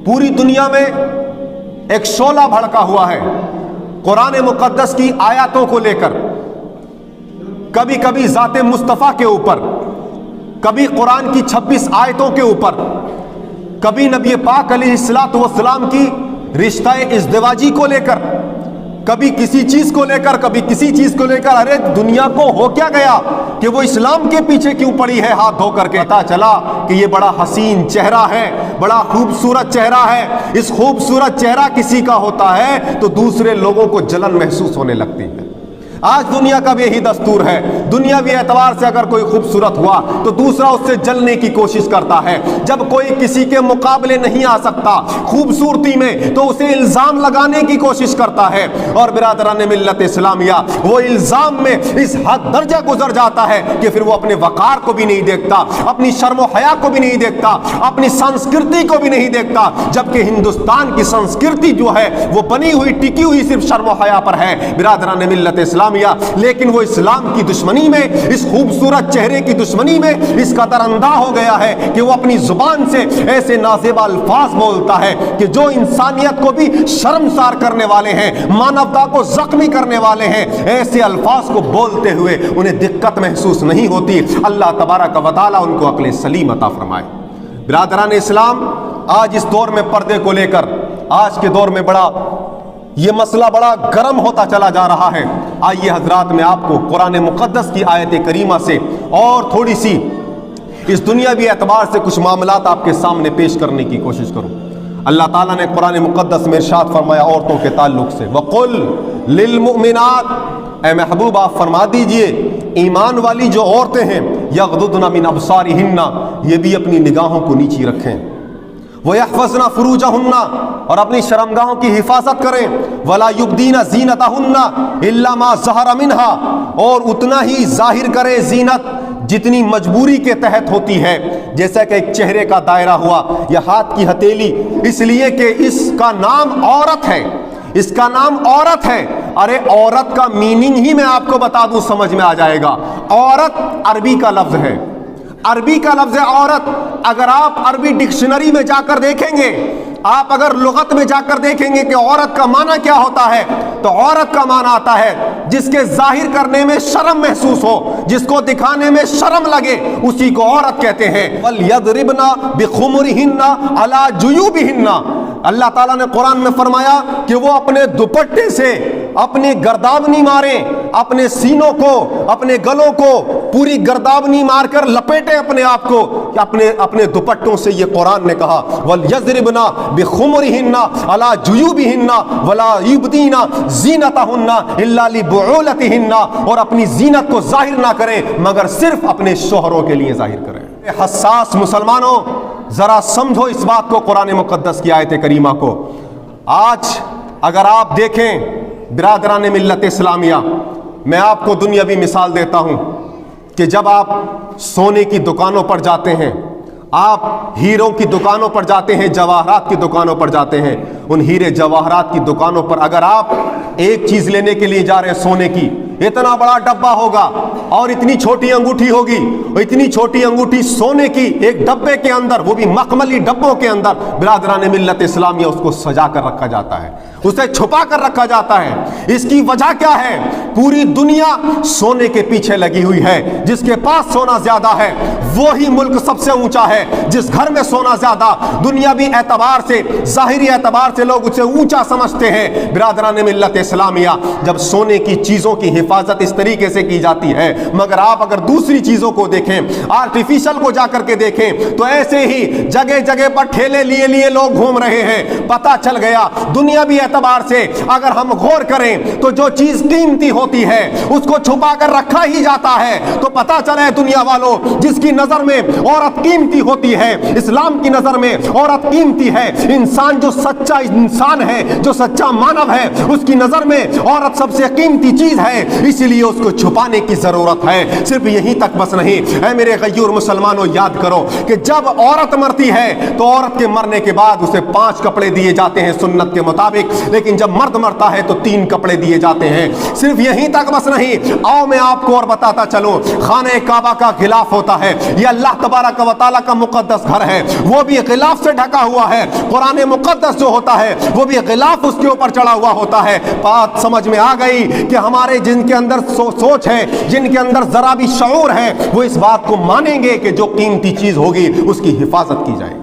पूरी दुनिया में एक शोला भड़का हुआ है कुरान मुकद्दस की आयतों को लेकर, कभी कभी ज़ाते मुस्तफ़ा के ऊपर, कभी कुरान की 26 आयतों के ऊपर, कभी नबी पाक अलैहिस्सलातु वस्सलाम की रिश्ता इज़्दिवाजी को लेकर, कभी किसी चीज को लेकर, कभी किसी चीज को लेकर। अरे दुनिया को हो क्या गया कि वो इस्लाम के पीछे क्यों पड़ी है हाथ धो करके? पता चला कि ये बड़ा हसीन चेहरा है, बड़ा खूबसूरत चेहरा है। इस खूबसूरत चेहरा किसी का होता है तो दूसरे लोगों को जलन महसूस होने लगती है। आज दुनिया का भी यही दस्तूर है। दुनियावी एतबार से अगर कोई खूबसूरत हुआ तो दूसरा उससे जलने की कोशिश करता है। जब कोई किसी के मुकाबले नहीं आ सकता खूबसूरती में तो उसे इल्जाम लगाने की कोशिश करता है। और बिरादरान मिल्लत इस्लामिया, वो इल्जाम में इस हद दर्जा गुजर जाता है कि फिर वो अपने वकार को भी नहीं देखता, अपनी शर्म हया को भी नहीं देखता, अपनी संस्कृति को भी नहीं देखता। जबकि हिंदुस्तान की संस्कृति जो है वो बनी हुई, टिकी हुई सिर्फ शर्म हया पर है बिरादरान मिल्लत इस्लाम। लेकिन वो इस्लाम की दुश्मनी में, इस खूबसूरत चेहरे की दुश्मनी में इस कदर अंधा हो गया है कि वो अपनी जुबान से ऐसे नाज़ेबा अल्फाज बोलता है कि जो इंसानियत को भी शर्मसार करने वाले हैं, मानवता को जख्मी करने वाले हैं। ऐसे अल्फाज को बोलते हुए उन्हें दिक्कत महसूस नहीं होती। अल्लाह तबारक व तआला उनको अक्ल सलीम अता फरमाए। बिरादरान इस्लाम, आज इस दौर में पर्दे को लेकर, आज के दौर में ये मसला बड़ा गर्म होता चला जा रहा है। आइए हजरात, मैं आपको कुरान मुक़द्दस की आयत करीमा से और थोड़ी सी इस दुनियावी एतबार से कुछ मामलात आपके सामने पेश करने की कोशिश करूं। अल्लाह ताला ने कुरान मुक़द्दस में इरशाद फरमाया औरतों के ताल्लुक से, वक़ुल लिल मुमिनात, ए महबूब आप फरमा दीजिए ईमान वाली जो औरतें हैं, यग़दुदना मिन अब्सारिहिन्ना, ये भी अपनी निगाहों को नीची रखें, वयहफ़ज़ना फ़ुरूजहुन्ना, और अपनी शर्मगाहों की हिफाजत करें, वला युब्दीना ज़ीनतहुन्ना इल्ला मा ज़हरा मिन्हा, और उतना ही जाहिर करें ज़ीनत जितनी मजबूरी के तहत होती है। जैसा कि एक चेहरे का दायरा हुआ या हाथ की हथेली, इसलिए कि इसका नाम औरत है, इसका नाम औरत है। अरे औरत का मीनिंग ही मैं आपको बता दूं, समझ में आ जाएगा। औरत अरबी का लफ्ज है, अरबी का लफ्ज है औरत। अगर आप अरबी डिक्शनरी में जाकर देखेंगे, आप अगर लुगत में जाकर देखेंगे कि औरत का माना क्या होता है, तो औरत का माना आता है जिसके जाहिर करने में शर्म महसूस हो, जिसको दिखाने में शर्म लगे, उसी को औरत कहते हैं। वल यदरिबना बिखुमुरिहिन्ना अला जुयूबिहिन्ना, अल्लाह ताला ने कुरान में फरमाया कि वो अपने दुपट्टे से अपनी गर्दावनी मारें, अपने सीनों को, अपने गलों को पूरी गर्दावनी मारकर लपेटे अपने आप को, अपने दुपट्टों से। ये कुरान ने कहा वल यज़रिबना बिखुमुरिहिन्ना अला जुयूबिहिन्ना वला युब्दीना ज़ीनतहुन्ना इल्ला लिबुउलतिहिन्ना, और अपनी जीनत को जाहिर ना करें मगर सिर्फ अपने शोहरों के लिए जाहिर करें। हसास मुसलमानों, जरा समझो इस बात को, कुरान मुक़द्दस की आयत करीमा को। आज अगर आप देखें बिरादरान मिल्लत इस्लामिया, मैं आपको दुनियावी मिसाल देता हूं कि जब आप सोने की दुकानों पर जाते हैं, आप हीरों की दुकानों पर जाते हैं, जवाहरात की दुकानों पर जाते हैं, उन हीरे जवाहरात की दुकानों पर अगर आप एक चीज लेने के लिए जा रहे हैं सोने की, इतना बड़ा डब्बा होगा और इतनी छोटी अंगूठी होगी, इतनी छोटी अंगूठी सोने की एक डब्बे के अंदर, वो भी मखमली डब्बों के अंदर बिरादरान मिल्लत इस्लामिया उसको सजा कर रखा जाता है, उसे छुपा कर रखा जाता है। इसकी वजह क्या है? पूरी दुनिया सोने के पीछे लगी हुई है। जिसके पास सोना ज्यादा है वो ही मुल्क सबसे ऊंचा है। जिस घर में सोना ज्यादा, दुनियावी एतबार से, जाहिरी एतबार से लोग उसे ऊंचा समझते हैं। बिरादरान मिल्लत इस्लामिया, जब सोने की चीजों की हिफाजत इस तरीके से की जाती है, मगर आप अगर दूसरी चीजों को देखें, आर्टिफिशियल को जाकर के देखें, तो ऐसे ही जगह जगह पर ठेले लिए लिए लोग घूम रहे हैं। पता चल गया दुनियावी एतबार से अगर हम गौर करें तो जो चीज कीमती होती है उसको छुपा कर रखा ही जाता है। तो पता चले दुनिया वालों, जिसकी नजर में औरत कीमती होती है, इस्लाम की नजर में औरत कीमती है। इंसान जो सच्चा इंसान है, जो सच्चा मानव है, उसकी नजर में औरत सबसे कीमती चीज है। اسی لیے اس کو چھپانے کی ضرورت ہے۔ صرف یہیں تک بس نہیں، اے میرے غیور مسلمانوں، یاد کرو کہ جب عورت مرتی ہے تو عورت کے مرنے کے بعد اسے 5 کپڑے دیے جاتے ہیں سنت کے مطابق، لیکن جب مرد مرتا ہے تو 3 کپڑے دیے جاتے ہیں۔ صرف یہیں تک بس نہیں، آؤ میں آپ کو اور بتاتا چلوں، خانہ کعبہ کا غلاف ہوتا ہے، یہ اللہ تبارک و تعالیٰ کا مقدس گھر ہے، وہ بھی غلاف سے ڈھکا ہوا ہے۔ قرآن مقدس جو ہوتا ہے وہ بھی غلاف اس کے اوپر چڑھا ہوا ہوتا ہے۔ بات سمجھ میں آ گئی کہ ہمارے جن کے اندر سوچ ہے، جن کے اندر ذرا بھی شعور ہے، وہ اس بات کو مانیں گے کہ جو قیمتی چیز ہوگی اس کی حفاظت کی جائے۔